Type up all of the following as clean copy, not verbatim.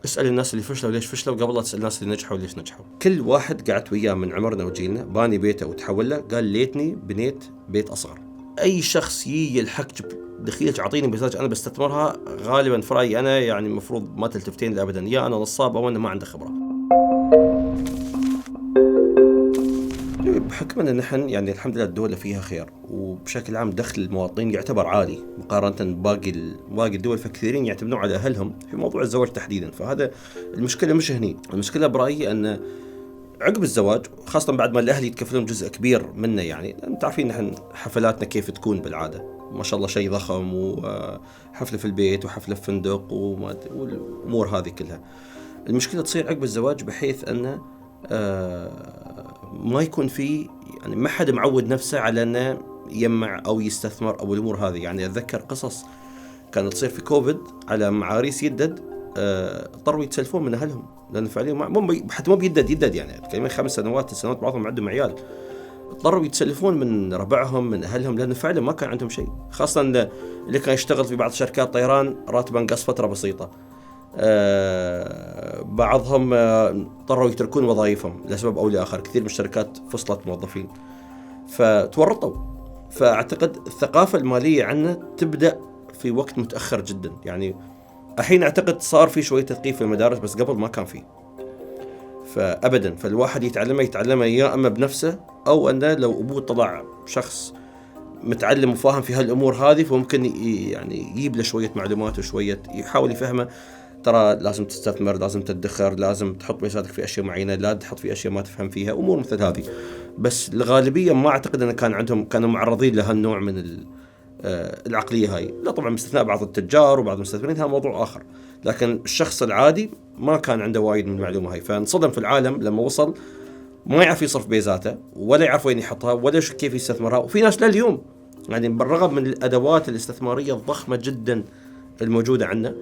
اسأل الناس اللي فشلوا ليش فشلوا قبل لا تسأل الناس اللي نجحوا ليش نجحوا. كل واحد قعدت وياه من عمرنا وجيلنا باني بيته وتحول له قال ليتني بنيت بيت أصغر. أي شخص يلحق دخيلك أعطيني بيزاج أنا بستثمرها، غالبا في رأيي أنا يعني المفروض ما تلتفتين لأبدا، يا أنا نصاب أو أنا ما عنده خبرة. بحكم أن نحن يعني الحمد لله الدولة فيها خير، وبشكل عام دخل المواطنين يعتبر عالي مقارنة باقي الدول، فكثيرين يعتمدون على أهلهم في موضوع الزواج تحديدا. فهذا المشكلة مش هني، المشكلة برأيي أن عقب الزواج خاصة بعد ما الأهل يتكفلون جزء كبير منه، يعني أنت عارفين نحن حفلاتنا كيف تكون بالعادة ما شاء الله شيء ضخم، وحفلة في البيت وحفلة في فندق والأمور هذه كلها. المشكلة تصير عقب الزواج بحيث أن ما يكون في يعني ما حد معود نفسه على أنه يجمع أو يستثمر أو الأمور هذه. يعني أتذكر قصص كانت تصير في كوفيد على معاريس يدد اضطروا يتسلفون من أهلهم، لأن فعليا حتى ما بيدد يعني كمان 5 سنوات بعضهم عندهم عيال، اضطروا يتسلفون من ربعهم من أهلهم، لأن فعلا ما كان عندهم شيء، خاصة اللي كان يشتغل في بعض شركات طيران راتبا نقص فترة بسيطة. بعضهم اضطروا يتركون وظائفهم لسبب أو لآخر، كثير من الشركات فصلت موظفين فتورطوا. فأعتقد الثقافة المالية عنا تبدأ في وقت متأخر جدا، يعني الحين أعتقد صار في شوية تثقيف في المدارس بس قبل ما كان فيه. فأبدا فالواحد يتعلمه يا أما بنفسه أو أنه لو أبوه طلع شخص متعلم وفاهم في هالأمور هذه فممكن يعني يجيب له شوية معلومات وشوية يحاول يفهمه. ترى لازم تستثمر، لازم تدخر، لازم تحط بيساتك في أشياء معينة، لا تحط في أشياء ما تفهم فيها، أمور مثل هذه. بس الغالبية ما أعتقد أن كانوا معرضين لهالنوع من العقلية هاي. لا طبعا باستثناء بعض التجار وبعض المستثمرين، هذا موضوع آخر، لكن الشخص العادي ما كان عنده وايد من المعلومة هاي. فانصدم في العالم لما وصل ما يعرف يصرف بيزاته ولا يعرف وين يحطها ولا كيف يستثمرها. وفي ناس لليوم يعني بالرغم من الأدوات الاستثمارية الضخمة جدا الموجودة عندنا،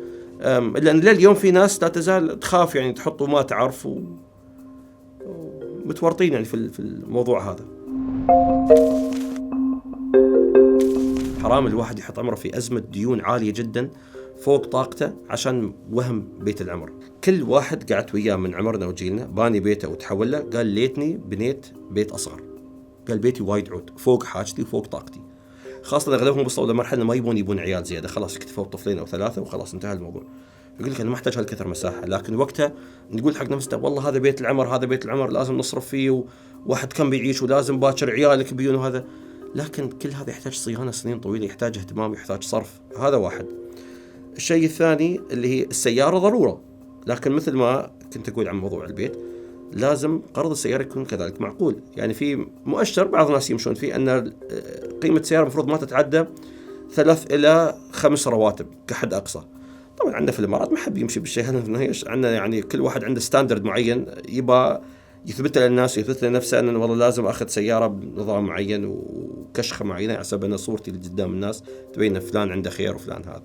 إلا أن لليوم في ناس لا تزال تخاف يعني تحط وما تعرف ومتورطين يعني في الموضوع هذا. حرام الواحد يحط عمره في أزمة ديون عالية جدا فوق طاقته عشان وهم بيت العمر. كل واحد قعدت وياه من عمرنا وجيلنا باني بيته وتحول له قال ليتني بنيت بيت أصغر. قال بيتي وايد عود فوق حاجتي وفوق طاقتي، خاصة أغلبهم وصلوا لمرحلة ما يبون عيال زيادة، خلاص اكتفوا بطفلين أو 3 وخلاص انتهى الموضوع. يقول لك أنا ما أحتاج هالكثر مساحة، لكن وقتها نقول حق نفسنا والله هذا بيت العمر لازم نصرف فيه، وواحد كم بيعيش ولازم باكر عيالك بيون وهذا. لكن كل هذا يحتاج صيانة سنين طويلة، يحتاج اهتمام، يحتاج صرف. هذا واحد. الشيء الثاني اللي هي السيارة ضرورة، لكن مثل ما كنت أقول عن موضوع البيت لازم قرض السيارة يكون كذلك معقول. يعني في مؤشر بعض الناس يمشون فيه أن قيمة السيارة المفروض ما تتعدى 3 إلى 5 رواتب كحد أقصى. طبعا عندنا في الإمارات ما حد يمشي بالشيء هذا، عندنا يعني كل واحد عنده ستاندرد معين يبقى يثبت للناس ويثبت لنفسه أن والله لازم أخذ سيارة بنظام معين وكشخة معينة حسب أن صورتي اللي قدام الناس تبين فلان عنده خير وفلان هذا.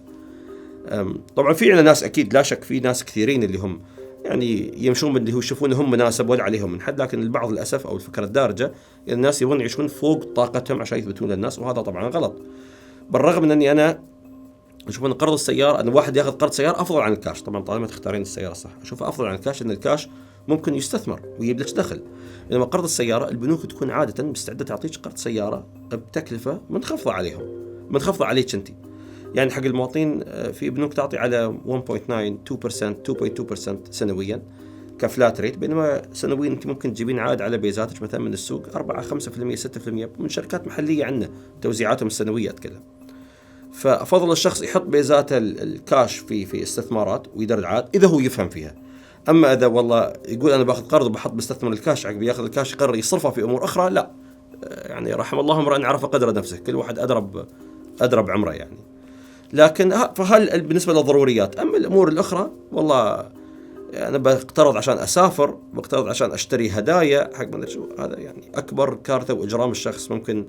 طبعا في عندنا ناس أكيد لا شك في ناس كثيرين اللي هم يعني يمشون باللي هو يشوفون هم مناسب ولا عليهم من حد، لكن البعض للأسف أو الفكرة الدارجة الناس يبون يعيشون فوق طاقتهم عشان يثبتون للناس، وهذا طبعا غلط. بالرغم من أني أنا أشوف أن قرض السيارة، أن واحد يأخذ قرض سيارة أفضل عن الكاش. طبعا طالما تختارين السيارة صح أشوفها أفضل عن الكاش، أن الكاش ممكن يستثمر ويجيب لك دخل، إنما قرض السيارة البنوك تكون عادة مستعدة تعطيك قرض سيارة بتكلفة منخفضة عليهم، منخفضة عليك أنت. يعني حق المواطنين في بنوك تعطي على 1.9 2% سنويا كفلات ريت، بينما سنويا أنت ممكن تجيبين عائد على بيزاتك مثلا من السوق 4-5% 6% من شركات محلية عندنا توزيعاتهم السنوية أتكلم. فأفضل الشخص يحط بيزاته الكاش في استثمارات ويدر العائد إذا هو يفهم فيها. أما إذا والله يقول أنا باخذ قرض وبحط بستثمر الكاش عقب ياخذ الكاش يقرر يصرفه في أمور أخرى، لا يعني رحم الله امرأ عرف قدر نفسه، كل واحد أدرب عمره يعني. لكن فهل بالنسبة للضروريات. أما الأمور الأخرى والله أنا بقترض عشان أسافر، بقترض عشان أشتري هدايا حق ما شو، هذا يعني أكبر كارثة وإجرام الشخص ممكن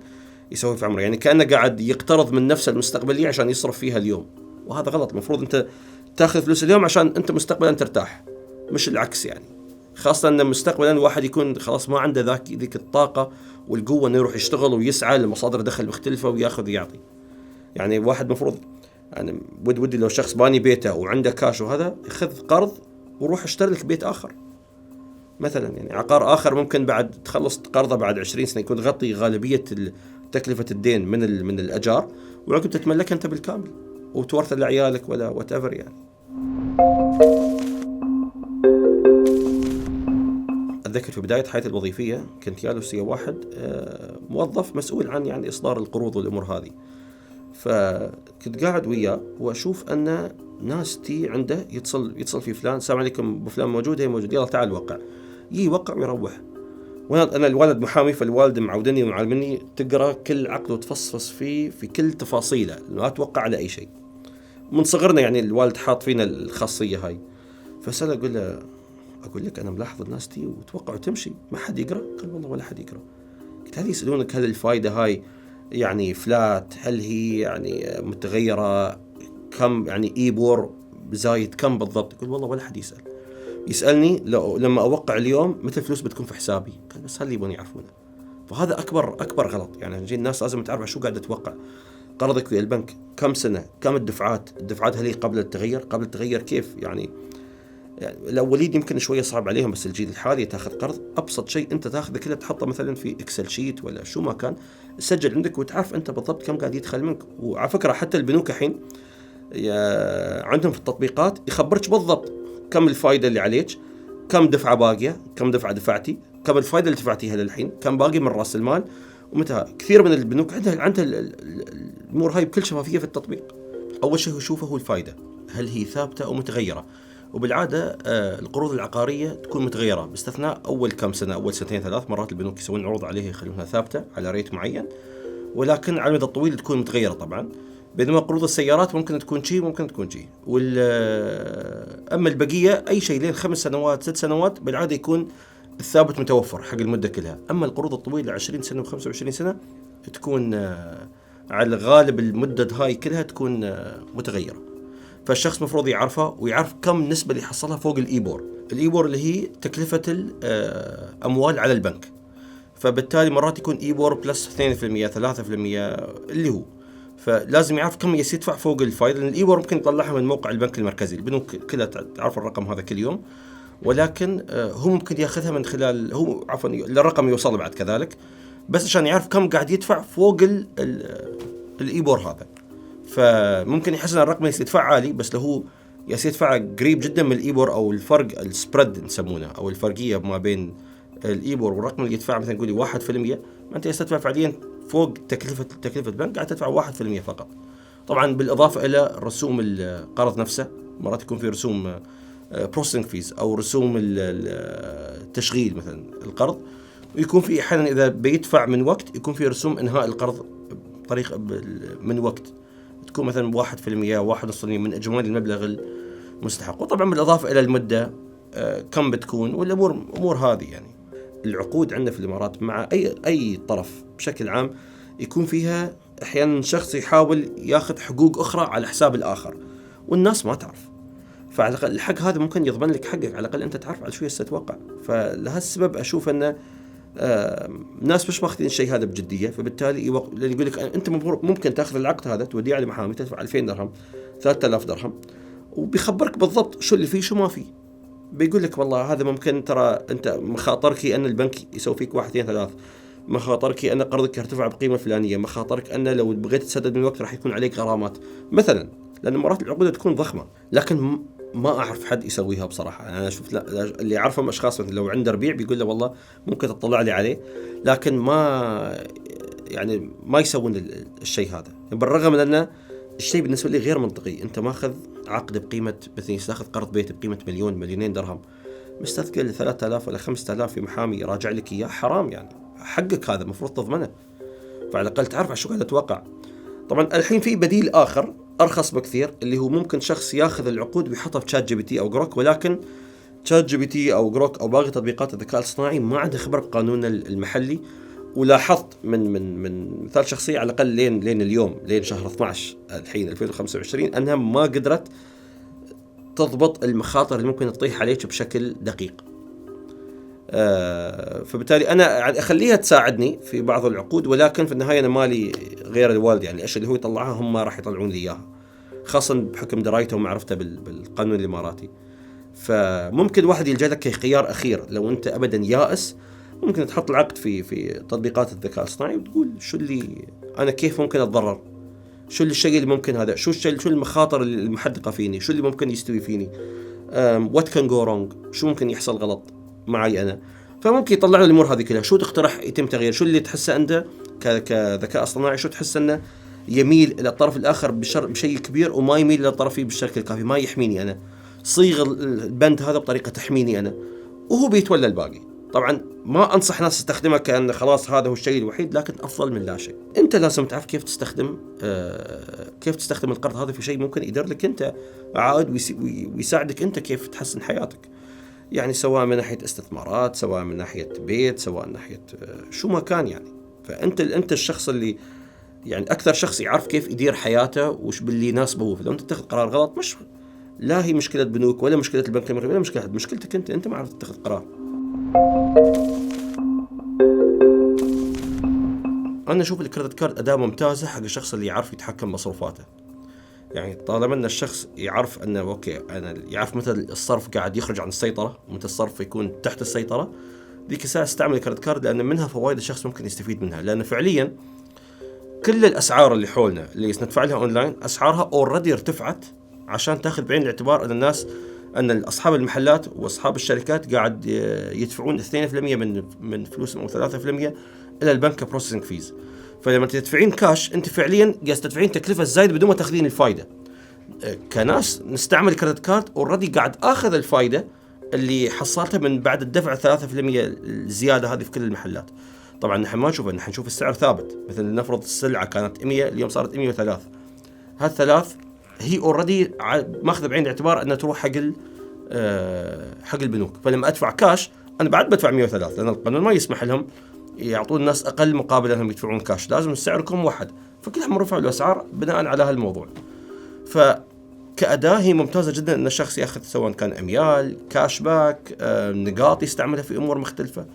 يسوي في عمره. يعني كأنه قاعد يقترض من نفسه المستقبلية عشان يصرف فيها اليوم، وهذا غلط. المفروض أنت تأخذ فلوس اليوم عشان أنت مستقبلا ترتاح، مش العكس يعني. خاصة أن مستقبلا الواحد يكون خلاص ما عنده ذيك الطاقة والقوة أنه يروح يشتغل ويسعى لمصادر دخل مختلفة ويأخذ ويعطي. يعني واحد مفروض يعني ودي لو شخص باني بيته وعنده كاش وهذا ياخذ قرض وروح اشتري لك بيت آخر مثلا، يعني عقار آخر ممكن بعد تخلص قرضه بعد 20 سنة يكون تغطي غالبية تكلفة الدين من الأجار، وعقب تتملك أنت بالكامل وتورثه لعيالك ولا whatever يعني. أتذكر في بداية حياتي الوظيفية كنت جالس ويا واحد موظف مسؤول عن يعني إصدار القروض والأمور هذه، فكنت قاعد وياه وأشوف أن ناس تي عنده يتصل في فلان، السلام عليكم أبو فلان موجود؟ هي موجود، يلا تعال وقع، يوقع ويروح. وأنا الوالد محامي، فالوالد معودني ومعلمني تقرأ كل عقد وتفصفص فيه في كل تفاصيله، لا توقع على أي شيء. من صغرنا يعني الوالد حاط فينا الخاصية هاي. فسأله أقول لك أنا ملاحظ الناس تي وتوقع وتمشي ما حد يقرأ. قال والله ولا حد يقرأ. قلت هل يسألونك هل الفائدة هاي يعني فلات، هل هي يعني متغيرة، كم يعني إيبور زايد كم بالضبط؟ يقول والله ولا حد يسألني لما أوقع اليوم متى الفلوس بتكون في حسابي. قال بس هل يبون يعرفونه. فهذا أكبر غلط يعني. الناس لازم تعرف شو قاعدة تتوقع. قرضك ويا البنك كم سنة، كم الدفعات هل هي قبل التغير كيف يعني الأولين يمكن شوية صعب عليهم، بس الجيل الحالي تاخذ قرض أبسط شيء أنت تاخذه كله تحطه مثلا في إكسل شيت ولا شو ما كان، تسجل عندك وتعرف أنت بالضبط كم قاعد يدخل منك. وعلى فكرة حتى البنوك الحين عندهم في التطبيقات يخبرك بالضبط كم الفائدة اللي عليك، كم دفعة باقية، كم دفعة دفعتي، كم الفائدة اللي دفعتيها للحين، كم باقي من رأس المال ومتى. كثير من البنوك عندها الأمور هاي بكل شفافية في التطبيق. أول شيء يشوفه هو الفائدة، هل هي ثابتة أو متغيرة. وبالعادة القروض العقارية تكون متغيرة باستثناء أول كم سنة، أول سنتين ثلاث مرات البنوك يسوون عروض عليها يخلونها ثابتة على ريت معين، ولكن على المدى الطويل تكون متغيرة طبعا. بينما قروض السيارات ممكن تكون شيء ممكن تكون شيء. أما البقية أي شيء لين 5 سنوات 6 سنوات بالعادة يكون الثابت متوفر حق المدة كلها. أما القروض الطويلة 20 سنة و25 سنة تكون على غالب المدة هاي كلها تكون متغيرة. فالشخص مفروض يعرفها ويعرف كم نسبة اللي يحصلها فوق الإيبور اللي هي تكلفة الأموال على البنك. فبالتالي مرات يكون إيبور بلس 2% 3% اللي هو، فلازم يعرف كم يدفع فوق الفايدة، لأن الإيبور ممكن يطلعها من موقع البنك المركزي. البنوك كلها تعرف الرقم هذا كل يوم، ولكن هو ممكن ياخذها من خلال الرقم يوصل بعد كذلك، بس عشان يعرف كم قاعد يدفع فوق الإيبور هذا. فممكن يحس ان الرقم يدفع عالي، بس لو هو يدفع قريب جدا من الإيبور او الفرق السبريد نسمونه او الفرقيه ما بين الإيبور والرقم اللي يدفع، مثلا نقولي 1%، ما انت تدفع فعليا فوق تكلفه البنك قاعد تدفع 1% فقط. طبعا بالاضافه الى رسوم القرض نفسه، مرات يكون في رسوم بروسيسنج فيز او رسوم التشغيل مثلا القرض، ويكون في احيانا اذا بيدفع من وقت يكون في رسوم انهاء القرض بطريقه من وقت، تكون مثلا 1% 1.5% من إجمالي المبلغ المستحق. وطبعا بالإضافة إلى المدة كم بتكون والأمور هذه. يعني العقود عندنا في الإمارات مع أي طرف بشكل عام يكون فيها أحيانا شخص يحاول ياخذ حقوق أخرى على حساب الآخر والناس ما تعرف. فعلى الأقل الحق هذا ممكن يضمن لك حقك، على الأقل أنت تعرف على شو يستوقع. فلهالسبب أشوف أن ناس مش ماخذين الشيء هذا بجدية، فبالتالي يقول لك أنت ممكن تأخذ العقد هذا توديه على محامي تدفع 2000 درهم 3000 درهم وبيخبرك بالضبط شو اللي فيه شو ما فيه. بيقول لك والله هذا ممكن ترى أنت مخاطرك أن البنك يسوي فيك 1 2 3، مخاطرك أن قرضك يرتفع بقيمة فلانية، مخاطرك أن لو بغيت تسدد من وقت راح يكون عليك غرامات مثلا، لأن مرات العقود تكون ضخمة. لكن ما أعرف حد يسويها بصراحة. أنا أشوف اللي أعرفهم أشخاص مثلا لو عنده ربيع بيقول له والله ممكن تطلع لي عليه، لكن ما يسوون الشيء هذا، بالرغم من أن الشيء بالنسبة لي غير منطقي. أنت ماخذ عقد بقيمة مثلا تاخذ قرض بيت بقيمة 1-2 درهم، مستثقل 3000 ولا 5000 في محامي يراجع لك إياه، حرام يعني. حقك هذا مفروض تضمنه، فعلى الأقل تعرف على شو قاعد تتوقع. طبعا الحين في بديل آخر أرخص بكثير، اللي هو ممكن شخص ياخذ العقود ويحطها في تشات جي بي تي أو جروك، ولكن تشات جي بي تي أو جروك أو باقي تطبيقات الذكاء الاصطناعي ما عنده خبرة بقانون المحلي. ولاحظت من مثال شخصي على الأقل لين اليوم لين شهر 12 الحين 2025 أنها ما قدرت تضبط المخاطر اللي ممكن تطيح عليك بشكل دقيق. فبالتالي أنا أخليها تساعدني في بعض العقود، ولكن في النهاية أنا مالي غير الوالد، يعني الأشياء اللي هو يطلعها هم راح يطلعون لي إياها، خاصة بحكم درايته ومعرفته بالقانون الإماراتي. فممكن واحد يلجأ لك كخيار أخير لو أنت أبدا يائس. ممكن تحط العقد في تطبيقات الذكاء الاصطناعي وتقول شو اللي أنا كيف ممكن أتضرر، شو الشيء اللي ممكن هذا، شو المخاطر المحدقة فيني، شو اللي ممكن يستوي فيني، what can go wrong، شو ممكن يحصل غلط معي أنا. فممكن يطلع له الأمور هذه كلها. شو تقترح يتم تغيير، شو اللي تحسه أنت كذكاء اصطناعي، شو تحس أنه يميل إلى الطرف الآخر بشيء كبير وما يميل إلى الطرف بالشكل الكافي، ما يحميني أنا، صيغ البند هذا بطريقة تحميني أنا، وهو بيتولى الباقي. طبعا ما أنصح ناس تستخدمها كأن خلاص هذا هو الشيء الوحيد، لكن أفضل من لا شيء. أنت لازم تعرف كيف تستخدم القرض هذا في شيء ممكن يدير لك أنت عائد ويساعدك أنت كيف تحسن حياتك. يعني سواء من ناحية استثمارات، سواء من ناحية بيت، سواء من ناحية شو ما كان يعني. فأنت الشخص اللي يعني أكثر شخص يعرف كيف يدير حياته وش باللي يناسبه هو. فلو أنت تتخذ قرار غلط، مش لا هي مشكلة بنوك ولا مشكلة البنك المركزي ولا مشكلتك أنت ما عرفت تتخذ قرار. أنا أشوف الكريدت كارد أداة ممتازة حق الشخص اللي يعرف يتحكم بمصروفاته. يعني طالما أن الشخص يعرف أنه أوكي أنا يعرف متى الصرف قاعد يخرج عن السيطرة ومتى الصرف يكون تحت السيطرة، ذيك الساعة استعمل الكريدت كارد، لأن منها فوائد الشخص ممكن يستفيد منها. لأن فعليا كل الأسعار اللي حولنا اللي ندفع لها أونلاين أسعارها أوريدي ارتفعت، عشان تأخذ بعين الاعتبار أن أصحاب المحلات وأصحاب الشركات قاعد يدفعون 2% من فلوسهم أو 3% إلى البنك بروسيسنج فيز. فلما تدفعين كاش أنت فعليا قاعد تدفعين تكلفة زايدة بدون ما تاخذين الفائدة. كناس نستعمل كريدت كارد أوريدي قاعد أخذ الفائدة اللي حصلتها من بعد الدفع 3% الزيادة هذه في كل المحلات. طبعا نحن ما نشوف السعر ثابت. مثلا نفرض السلعة كانت 100 اليوم صارت 103، هالثلاث هي أوريدي ماخذ بعين الاعتبار أنها تروح حق البنوك. فلما أدفع كاش أنا بعد بدفع 103، لأن القانون ما يسمح لهم يعطون الناس أقل مقابل أنهم يدفعون كاش، لازم السعر يكون موحد. فكلهم رفعوا الأسعار بناء على هالموضوع. فكأداة هي ممتازة جدا أن الشخص يأخذ سواء كان أميال، كاش باك، نقاط يستعملها في أمور مختلفة.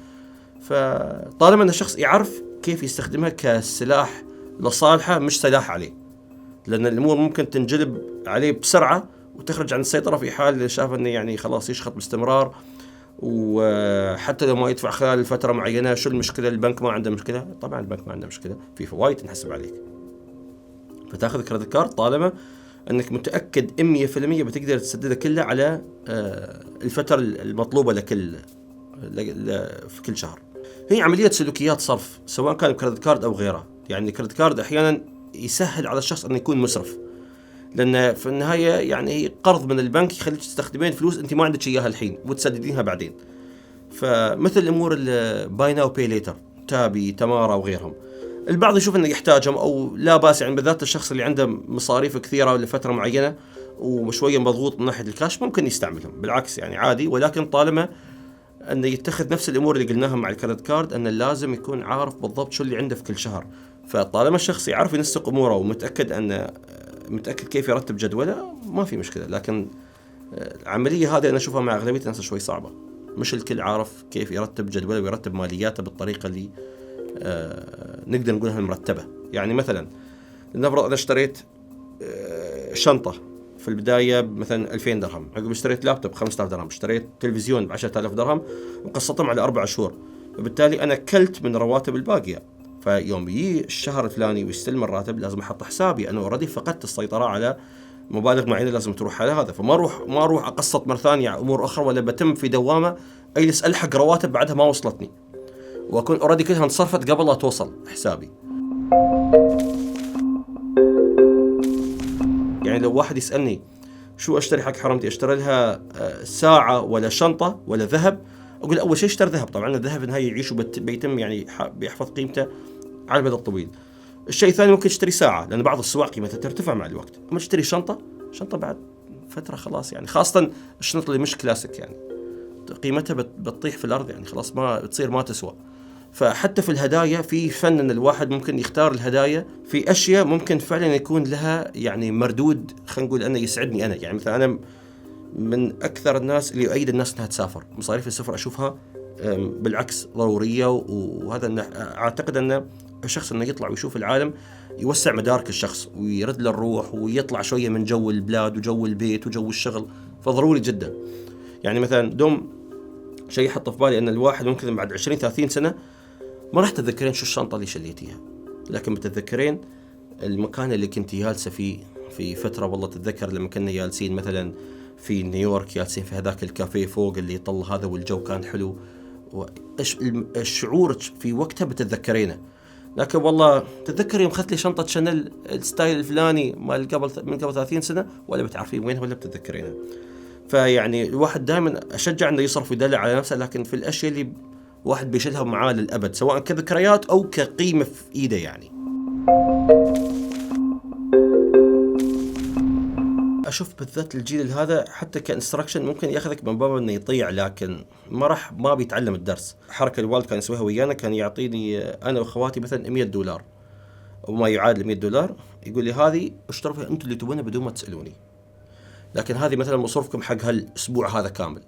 فطالما أن الشخص يعرف كيف يستخدمها كسلاح لصالحه مش سلاح عليه، لأن الأمور ممكن تنجلب عليه بسرعة وتخرج عن السيطرة في حال شاف أنه يعني خلاص يشخط باستمرار. وحتى لو ما يدفع خلال فترة معينة، شو المشكلة؟ البنك ما عنده مشكلة. طبعا البنك ما عنده مشكلة، في فوائد تنحسب عليك. فتاخذ كريدت كارد طالما أنك متأكد 100% بتقدر تسددها كلها على الفترة المطلوبة في كل شهر. هي عملية سلوكيات صرف سواء كان كريدت كارد أو غيره. يعني الكريدت كارد أحيانا يسهل على الشخص أن يكون مسرف، لأن في النهاية يعني قرض من البنك يخليك تستخدمين فلوس أنت ما عندك إياها الحين وتسددينها بعدين. فمثل الأمور باي ناو باي ليتر، تابي، تمارا وغيرهم، البعض يشوف أنه يحتاجهم أو لا باس، يعني بالذات الشخص اللي عنده مصاريف كثيرة لفترة معينة وشوية مضغوط من ناحية الكاش ممكن يستعملهم، بالعكس يعني عادي. ولكن طالما أنه يتخذ نفس الأمور اللي قلناها مع الكريدت كارد، أنه لازم يكون عارف بالضبط شو اللي عنده في كل شهر. فطالما الشخص يعرف ينسق أموره ومتأكد كيف يرتب جدوله، ما في مشكلة. لكن العملية هذه أنا أشوفها مع أغلبية الناس شوي صعبة، مش الكل عارف كيف يرتب جدوله ويرتب مالياته بالطريقة اللي نقدر نقولها مرتبة. يعني مثلا نفرض أنا اشتريت شنطة في البداية مثلا 2000 درهم، عقب اشتريت لابتوب 5000 درهم، اشتريت تلفزيون ب10,000 درهم وقسطتهم على 4 شهور، وبالتالي أنا كلت من رواتب الباقية. فيوم يجي الشهر الفلاني ويستلم الراتب لازم أحط حسابي أنا أوريدي فقدت السيطرة على مبالغ معينة لازم تروح على هذا. فما أروح أقسط مرة ثانية على أمور أخرى، ولا بتم في دوامة أجلس ألحق رواتب بعدها ما وصلتني وأكون أوريدي كلها انصرفت قبل لا توصل حسابي. يعني لو واحد يسألني شو أشتري حق حرمتي، أشتري لها ساعة ولا شنطة ولا ذهب؟ أقول أول شيء اشتري ذهب. طبعا الذهب نهاية يعيش وبيتم يعني بيحفظ قيمته على المدى الطويل. الشيء الثاني ممكن تشتري ساعة، لأن بعض السواق قيمتها ترتفع مع الوقت. أما تشتري شنطة بعد فترة خلاص، يعني خاصة الشنطة اللي مش كلاسيك يعني قيمتها بتطيح في الأرض، يعني خلاص ما تصير ما تسوى. فحتى في الهدايا في فن ان الواحد ممكن يختار الهدايا في اشياء ممكن فعلا يكون لها يعني مردود، خلينا نقول انه يسعدني انا. يعني مثلا انا من اكثر الناس اللي يؤيد الناس انها تسافر، مصاريف السفر اشوفها بالعكس ضروريه. وهذا اعتقد ان الشخص انه يطلع ويشوف العالم يوسع مدارك الشخص ويرد له الروح ويطلع شويه من جو البلاد وجو البيت وجو الشغل، فضروري جدا. يعني مثلا دوم شيء حط في بالي أن الواحد ممكن بعد 20-30 سنة ما راح تتذكرين شو الشنطة اللي شليتيها، لكن بتتذكرين المكان اللي كنت جالسة فيه في فترة. والله تتذكر لما كنا جالسين مثلا في نيويورك، جالسين في هذاك الكافيه فوق اللي يطل هذا والجو كان حلو، الشعور في وقتها بتتذكرينه. لكن والله تتذكر يوم أخذت لي شنطة شانيل الستايل الفلاني من قبل 30 سنة، ولا بتعرفين وينها ولا بتتذكرينها. فيعني الواحد دائما أشجع أنه يصرف ويدلع على نفسه، لكن في الأشياء اللي واحد بيشيلها معاه للأبد، سواء كذكريات أو كقيمة في إيده. يعني أشوف بالذات الجيل هذا حتى كإنستراكشن ممكن يأخذك من باب إنه يطيع، لكن ما بيتعلم الدرس. حركة الوالد كان يسويها ويانا، كان يعطيني أنا وأخواتي مثلا $100 وما يعادل $100، يقول لي هذه اشتروا فيها أنتم اللي تبونه بدون ما تسألوني، لكن هذه مثلا مصروفكم حق هالأسبوع هذا كامل.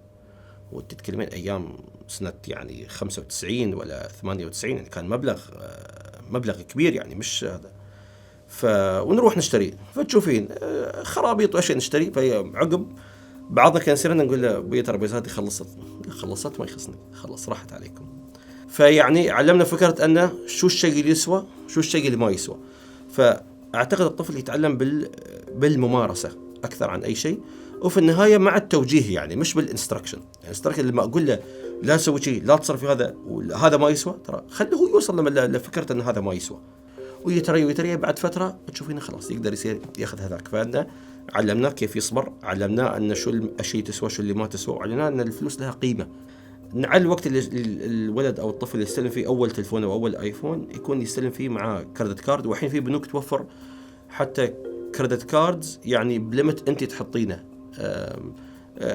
وتتكلمين أيام سنة يعني 95 ولا 98، يعني كان مبلغ كبير يعني، مش هذا. ونروح نشتري، فتشوفين خرابيط وأشياء نشتري. فعقب بعضنا كان يصيرنا نقول له بي ترى بيزاتي خلصت ما يخصني، خلص راحت عليكم. فيعني علمنا فكرة أنه شو الشيء اللي يسوى، شو الشيء اللي ما يسوى. فأعتقد الطفل يتعلم بالممارسة أكثر عن أي شيء، وفي النهاية مع التوجيه، يعني مش بالإنستراكشن. الإنستراكشن لما أقول له لا سوي شيء، لا تصرف في هذا وهذا ما يسوى، ترى خليه هو يوصل لفكرة أن هذا ما يسوى، ويتري بعد فترة تشوفينه خلاص يقدر يصير ياخذ هذاك. فأنا علمناه كيف يصبر، علمناه أن شو الأشياء تسوى شو اللي ما تسوى، وعلمناه أن الفلوس لها قيمة. على الوقت اللي الولد أو الطفل يستلم فيه أول تلفون أو أول آيفون، يكون يستلم فيه مع كريدت كارد. وحين في بنوك توفر حتى كريدت كاردز يعني بليمت أنت تحطينه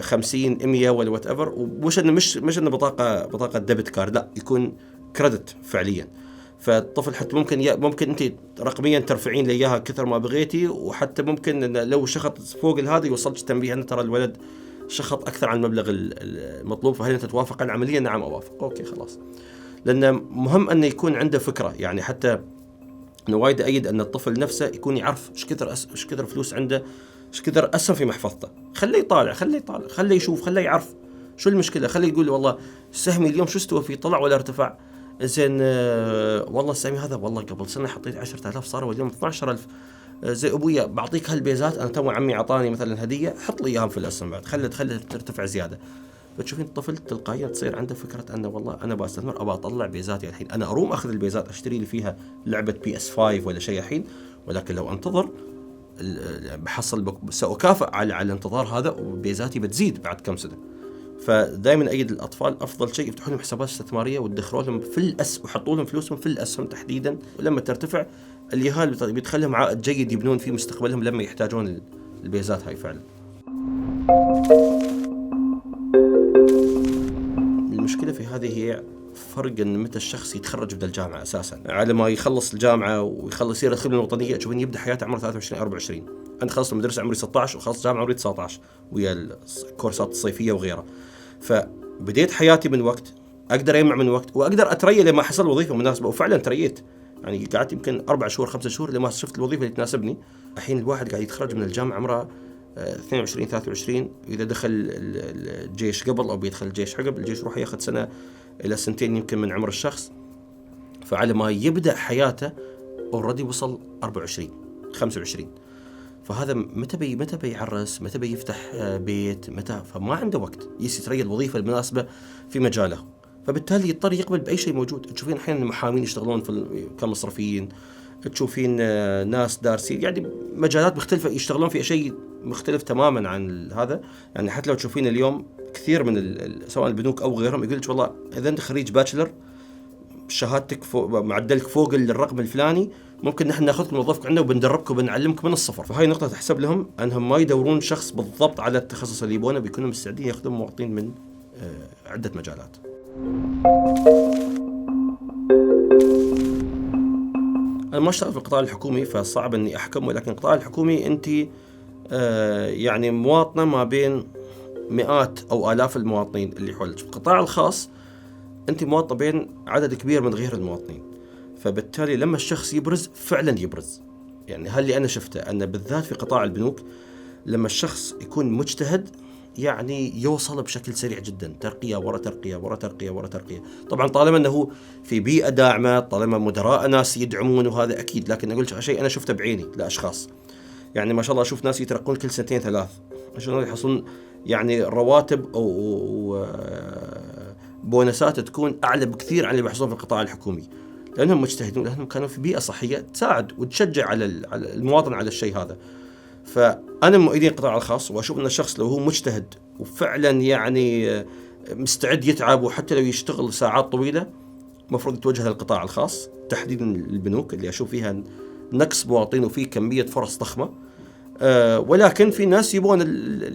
50 100 ولا whatever، ومش إنه مش إنه بطاقة ديبت كارد، لا يكون كريدت فعليا. فالطفل حتى ممكن أنت رقميا ترفعين لي إياها كثر ما بغيتي، وحتى ممكن لو شخط فوق هذا يوصلك تنبيه أن ترى الولد شخط أكثر عن المبلغ المطلوب، فهل أنت توافق على العملية؟ نعم أوافق، أوكي خلاص. لأن مهم أن يكون عنده فكرة، يعني حتى أنا وايد أيد أن الطفل نفسه يكون يعرف إيش كثر فلوس عنده، إيش كثر أسهم في محفظته. خليه يطالع، خليه يشوف، خليه يعرف شو المشكلة. خليه يقول والله سهمي اليوم شو استوى فيه، طلع ولا ارتفع؟ زين والله السهم هذا والله قبل سنة حطيت 10,000 صار واليوم 12,000. زي أبويا بعطيك هالبيزات، أنا تو عمي عطاني مثلا هدية، حط لي إياهم في الأسهم بعد، خلي ترتفع زيادة. فتشوفين الطفل تلقائيا تصير عنده فكرة أنه والله أنا بستثمر، أبى أطلع بيزاتي الحين، أنا أروم أخذ البيزات أشتري لي فيها لعبة PS5 ولا شيء الحين، ولكن لو أنتظر بحصل سأكافئ على الانتظار هذا، وبيزاتي بتزيد بعد كم سنة. فدائما أيد الأطفال أفضل شيء يفتحوا لهم حسابات استثمارية ويدخلوا لهم في ويحطوا لهم فلوسهم في الأسهم تحديدا، ولما ترتفع اليهال بيدخلهم عائد جيد يبنون فيه مستقبلهم لما يحتاجون البيزات هاي فعلا. المشكلة في هذه هي فرق ان متى الشخص يتخرج من الجامعة اساسا، على ما يخلص الجامعة ويخلص يصير الخدمة الوطنية، تشوفين يبدأ حياته عمره 23 24. انا خلصت المدرسة عمري 16 وخلصت جامعة عمري 19 ويا الكورسات الصيفية وغيرها. فبديت حياتي من وقت اقدر يجمع من وقت، واقدر اتريى لما حصل وظيفة مناسبة، وفعلا تريت. يعني قعدت يمكن 4 شهور 5 شهور لما شفت الوظيفة اللي تناسبني. الحين الواحد قاعد يتخرج من الجامعة عمره 22 23، إذا دخل الجيش قبل أو بيدخل الجيش عقب، الجيش يروح ياخذ سنة إلى سنتين يمكن من عمر الشخص. فعلى ما يبدأ حياته أوردي وصل 24 25. فهذا متى بيعرس، متى بيفتح بيت، فما عنده وقت يتريى الوظيفة المناسبة في مجاله، فبالتالي يضطر يقبل بأي شيء موجود. تشوفين أحيانا المحامين يشتغلون كمصرفيين، تشوفين ناس دارسين، يعني مجالات مختلفة يشتغلون في شيء مختلف تماما عن هذا. يعني حتى لو تشوفين اليوم كثير من سواء البنوك أو غيرهم يقول لك والله إذا أنت خريج باتشلر شهادتك معدلك فوق الرقم الفلاني، ممكن نحن ناخذكم نوظفك عندنا وبندربكم وبنعلمكم من الصفر. فهاي نقطة تحسب لهم أنهم ما يدورون شخص بالضبط على التخصص اللي يبونه، بيكونوا مستعدين ياخذون مواطنين من عدة مجالات. أنا ما أشتغل في القطاع الحكومي فصعب أني أحكم، ولكن القطاع الحكومي أنت يعني مواطنة ما بين مئات أو آلاف المواطنين اللي حولك. في القطاع الخاص أنت مواطنة بين عدد كبير من غير المواطنين، فبالتالي لما الشخص يبرز فعلا يبرز. يعني هل اللي أنا شفته أن بالذات في قطاع البنوك لما الشخص يكون مجتهد يعني يوصل بشكل سريع جدا، ترقية ورا ترقية ورا ترقية ورا ترقية. طبعا طالما أنه في بيئة داعمة، طالما مدراء ناس يدعمون، وهذا أكيد. لكن أقول شيء أنا شفته بعيني لأشخاص، يعني ما شاء الله أشوف ناس يترقون كل 2-3 عشان يحصلون يعني رواتب أو بونسات تكون أعلى بكثير عن اللي بيحصلون في القطاع الحكومي، لأنهم مجتهدون، لأنهم كانوا في بيئة صحية تساعد وتشجع على المواطن على الشيء هذا. فأنا من مؤيدين القطاع الخاص، وأشوف أن الشخص لو هو مجتهد وفعلا يعني مستعد يتعب وحتى لو يشتغل ساعات طويلة، مفروض يتوجه للقطاع الخاص، تحديدا البنوك اللي أشوف فيها نقص مواطنين وفيه كمية فرص ضخمة. ولكن في ناس يبون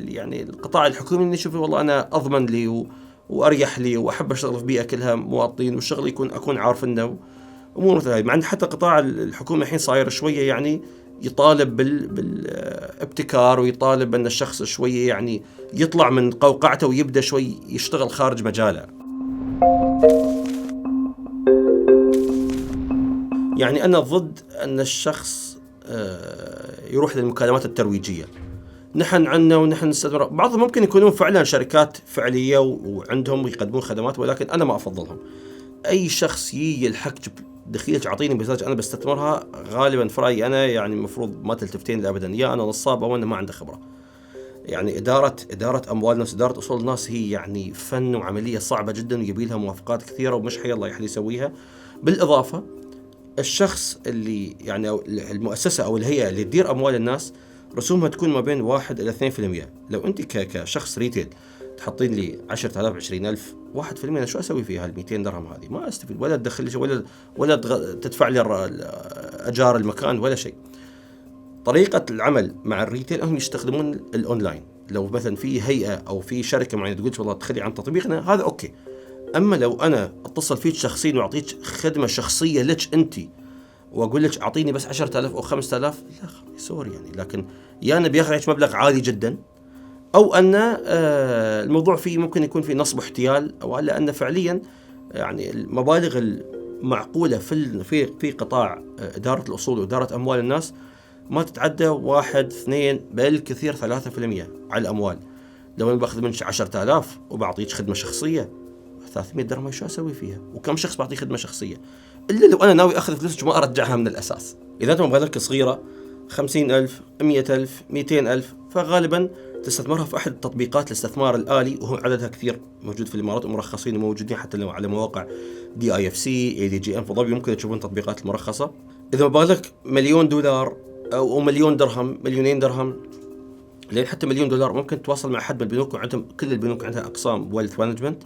يعني القطاع الحكومي، اللي يشوف والله أنا أضمن لي وأريح لي وأحب أشتغل في بيئة كلها مواطنين والشغل أكون عارف إنه أمور مثل هاي. مع أن حتى قطاع الحكومة الحين صاير شوية يعني يطالب بالابتكار، ويطالب أن الشخص شوية يعني يطلع من قوقعته ويبدأ شوي يشتغل خارج مجاله. يعني أنا ضد أن الشخص يروح للمكالمات الترويجية. نحن عنا ونحن نستثمر، بعضهم ممكن يكونون فعلا شركات فعلية وعندهم يقدمون خدمات، ولكن أنا ما أفضلهم. أي شخص يلحق دخيلك أعطيني بزاج أنا بستثمرها، غالبا في رأيي أنا يعني المفروض ما تلتفتين أبدا، يا أنا نصاب أو أنا ما عنده خبرة. يعني إدارة أموال الناس، إدارة أصول الناس هي يعني فن وعملية صعبة جدا، ويبي لها موافقات كثيرة ومش حي الله يحلي يسويها. بالإضافة الشخص اللي يعني أو المؤسسة أو الهيئة اللي تدير أموال الناس رسومها تكون ما بين 1 إلى 2%. لو أنت كشخص ريتيل تحطين لي 10,000 20,000، 1% أنا شو أسوي فيها 200 درهم هذه؟ ما أستفيد، ولا تدخل لي ولا تدفع لي أجار المكان ولا شيء. طريقة العمل مع الريتيل هم يستخدمون الأونلاين. لو مثلا في هيئة أو في شركة معينة تقول والله تخلي عن تطبيقنا هذا أوكي. أما لو أنا أتصل فيك شخصيا وأعطيك خدمة شخصية لك أنت، وأقول لك أعطيني بس 10,000 أو 5,000، لا سوري يعني. لكن يا أنا بياخذ مبلغ عالي جدا، أو أن الموضوع فيه ممكن يكون في نصب واحتيال، أو أن فعليا يعني المبالغ المعقولة في قطاع إدارة الأصول وإدارة أموال الناس ما تتعدى 1-2 بالكثير 3% على الأموال. لو أنا باخذ منك 10,000 وبعطيك خدمة شخصية 300 درهم، شو أسوي فيها؟ وكم شخص بعطيه خدمة شخصية؟ إلا لو أنا ناوي أخذ فلوسك وما أرجعها من الأساس. إذا أنت مبالغك صغيرة 50,000 100,000 200,000، فغالبا تستثمرها في أحد تطبيقات الاستثمار الآلي، وهو عددها كثير موجود في الإمارات ومرخصين وموجودين حتى لو على مواقع DIFC ADGM فضبي، ممكن تشوفون تطبيقات المرخصة. إذا مبالغك $1,000,000 أو 1,000,000 درهم 2,000,000 درهم لين حتى $1,000,000، ممكن تواصل مع أحد من البنوك، وعندهم كل البنوك عندها أقسام ويلث مانجمنت،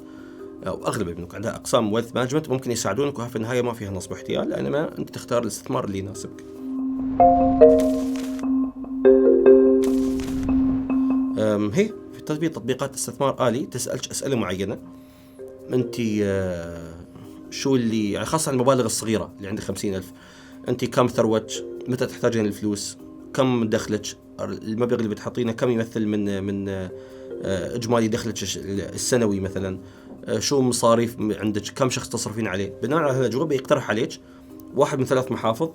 أو أغلب البنوك عندها أقسام ويلث مانجمنت، ممكن يساعدونك، وفي النهاية ما فيها نصب واحتيال، لأنما أنت تختار الاستثمار اللي يناسبك. هي في تطبيقات استثمار آلي تسألك أسئلة معينة، أنت شو اللي يعني خاصة المبالغ الصغيرة اللي عندك 50,000، أنت كم ثروتك، متى تحتاجين الفلوس، كم دخلك، المبلغ اللي بتحطينه كم يمثل من إجمالي دخلك السنوي مثلا، شو مصاريف عندك، كم شخص تصرفين عليه. بناء على هالأجوبة يقترح عليك واحد من 3 محافظ،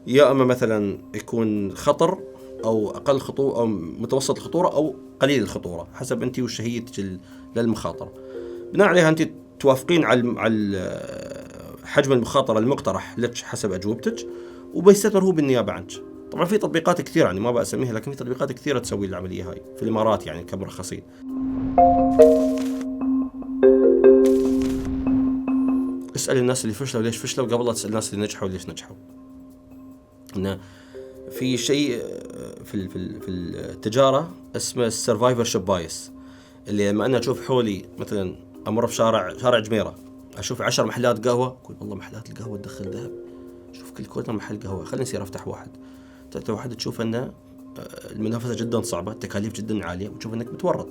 يا أما مثلا يكون خطر أو أقل خطورة أو متوسط الخطورة أو قليل الخطورة، حسب أنت وشهيتك للمخاطرة. بناء عليها أنت توافقين على حجم المخاطرة المقترح لك حسب أجوبتك، وبيستثمر هو بالنيابة عنك. طبعا في تطبيقات كثيرة يعني ما بأسميها، لكن في تطبيقات كثيرة تسوي العملية هاي في الإمارات يعني كمرخصين. اسأل الناس اللي فشلوا ليش فشلوا قبل لا تسأل الناس اللي نجحوا ليش نجحوا. إنه في شيء في التجارة اسمه السرفايفرشيب بايس، اللي لما أنا أشوف حولي مثلا أمر في شارع جميرة أشوف 10 محلات قهوة، أقول والله محلات القهوة تدخل ذهب، شوف كل محل قهوة خليني أصير أفتح واحد. تفتح واحد تشوف أن المنافسة جدا صعبة، التكاليف جدا عالية، وتشوف أنك متورط.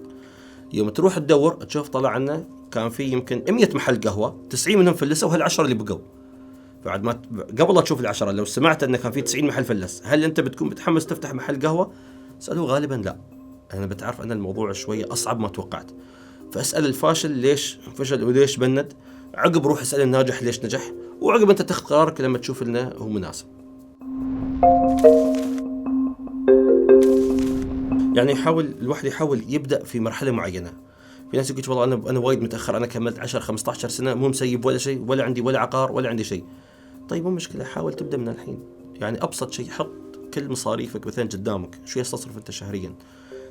يوم تروح تدور تشوف طلع عنا كان في يمكن 100 محل قهوة، 90 منهم فلسوا، وهال10 اللي بقوا. فعد ما قبل لا تشوف ال10 لو سمعت أن كان في 90 محل فلس، هل أنت بتكون متحمس تفتح محل قهوة؟ سألوه غالبا لا. أنا بتعرف أن الموضوع شوية أصعب ما توقعت. فأسأل الفاشل ليش فشل وليش بند، عقب روح اسأل الناجح ليش نجح، وعقب أنت تاخذ قرارك لما تشوف إنه هو مناسب. يعني الواحد يحاول يبدأ في مرحلة معينة. في ناس يقول والله أنا وايد متأخر، أنا كملت 10-15 سنة مو مسيب ولا شيء، ولا عندي ولا عقار ولا عندي شيء. طيب مو مشكلة، حاول تبدأ من الحين. يعني أبسط شيء، حط كل مصاريفك مثلا قدامك، شو يستصرف أنت شهريا،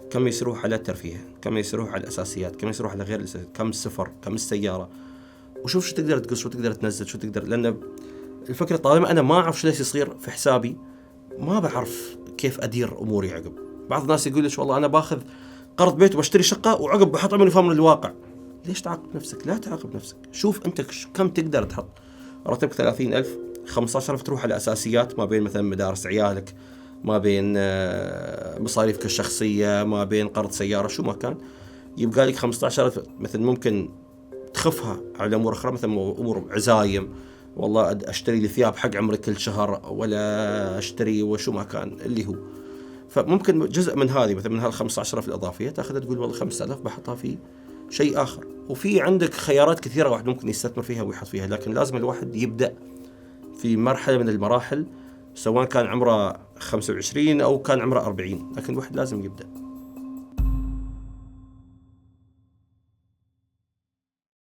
كم يصيروح على الترفيه، كم يصيروح على الأساسيات، كم يصيروح على غير الأساسيات، كم السفر، كم السيارة، وشوف شو تقدر تقص، شو تقدر تنزل، شو تقدر. لأن الفكرة طالما أنا ما أعرف شو ليش يصير في حسابي، ما بعرف كيف أدير أموري عقب. بعض الناس يقول لك والله أنا باخذ قرض بيت وبشتري شقة وعقب بحط عمري فهم من الواقع. ليش تعاقب نفسك؟ لا تعاقب نفسك. شوف أنت كم تقدر تحط. راتبك 30,000، 15,000 تروح على أساسيات، ما بين مثلا مدارس عيالك، ما بين مصاريفك الشخصية، ما بين قرض سيارة، شو ما كان. يبقى لك 15,000 مثلا ممكن تخفها على أمور أخرى، مثلا أمور عزايم، والله أشتري لي ثياب حق عمري كل شهر، ولا أشتري وشو ما كان اللي هو. فممكن جزء من هذه مثلا من هال15,000 الإضافية تأخذ تقول والله 5,000 بحطها في شيء آخر. وفي عندك خيارات كثيرة واحد ممكن يستثمر فيها ويحط فيها، لكن لازم الواحد يبدأ في مرحلة من المراحل، سواء كان عمره 25 أو كان عمره 40، لكن الواحد لازم يبدأ.